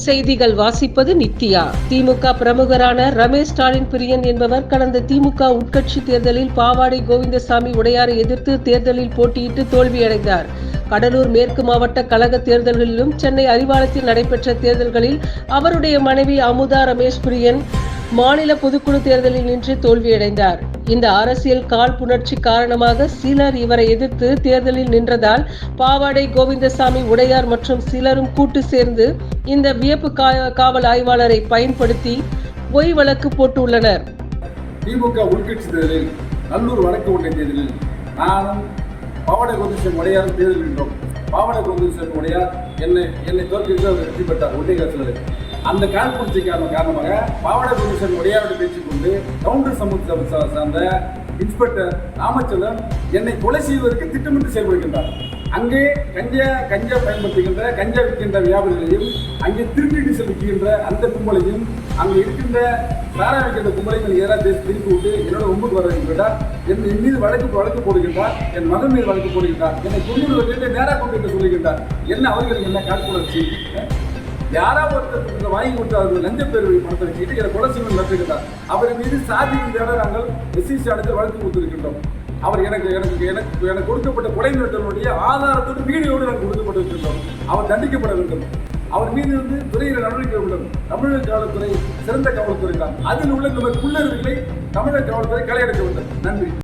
செய்திகள் வாசிப்பது நித்யா. திமுக பிரமுகரான ரமேஷ் ஸ்டாலின் பிரியன் என்பவர் கடந்த திமுக உட்கட்சி தேர்தலில் பாவாடை கோவிந்தசாமி உடையாரை எதிர்த்து தேர்தலில் போட்டியிட்டு தோல்வியடைந்தார். கடலூர் மேற்கு மாவட்ட கழக தேர்தல்களிலும் சென்னை அறிவாலயத்தில் நடைபெற்ற தேர்தல்களில் அவருடைய மனைவி அமுதா ரமேஷ் பிரியன் மாநில பொதுக்குழு தேர்தலில் நின்று தோல்வியடைந்தார். இந்த அரசியல் காழ்ப்புணர்ச்சி காரணமாக சிலர் இவரை எதிர்த்து தேர்தலில் நின்றதால் பாவாடை கோவிந்தசாமி உடையார் மற்றும் சிலரும் கூட்டு சேர்ந்து இந்த வியப்பு காவல் ஆய்வாளரை பயன்படுத்தி பொய் வழக்கு போட்டுள்ளனர். திமுக உள்கட்சி தேர்தலில் நல்லூர் வடக்கு ஒன்றிய தேர்தலில் நானும் பாவாடை கோவிந்தசாமி உடையார் தேர்தல் நின்றோம். பாவாடை கோவிந்தசாமி உடையார் என்னை தோற்கடித்து அவர் வெற்றி பெற்றார் ஒன்றிய கட்சியில். அந்த காழ்ப்புணர்ச்சி காரணமாக பாவாடை கோவிந்தசாமி உடையாரோட பேச்சு கொண்டு கவுண்டர் சமூகத்தை சார்ந்த இன்ஸ்பெக்டர் ராமச்சந்திரன் என்னை கொலை செய்வதற்கு திட்டமிட்டு செயல்படுகின்றார். அங்கே கஞ்சா பயன்படுத்துகின்ற கஞ்சா விற்கின்ற வியாபாரிகளையும் அங்கே திருப்பி டீசல் விற்கின்ற அந்த கும்பலையும் அங்கே இருக்கின்ற சாரா வைக்கின்ற கும்பலையும் எதிராக திருப்பி விட்டு என்னோட ஒன்பது வர கேட்டார். என் மீது வழக்கு போடுகின்றார், என் மகன் மீது வழக்கு போடுகின்றார், என்னை கொண்டு நேராக கொண்டு என்று சொல்லுகின்றார். என்ன அவர்களுக்கு என்ன காழ்ப்புணர்ச்சி? யாராவது ஒருத்தர் வாங்கி கொடுத்து அவர்கள் லஞ்ச பேரவை பணத்தை வச்சுக்கிட்டு என்னை கொலை செய்வது நடத்துகின்றார். அவர் மீது சாதி ரீதியாக நாங்கள் எஸ்சிசி அடைத்து வழக்கு கொடுத்திருக்கின்றோம். அவர் எனக்கு கொடுக்கப்பட்ட கொலை மிரட்டலுடைய ஆதாரத்தோடு வீடியோடு எனக்கு கொடுக்கப்பட்டிருக்கின்றோம். அவர் தண்டிக்கப்பட வேண்டும். அவர் மீது இருந்து துறையில் நடவடிக்கை வேண்டும். தமிழக காவல்துறை சிறந்த காவல்துறை தான். அதில் உள்ள இந்த புல்லர்களை தமிழக காவல்துறை களையெடுக்க வேண்டும். நன்றி.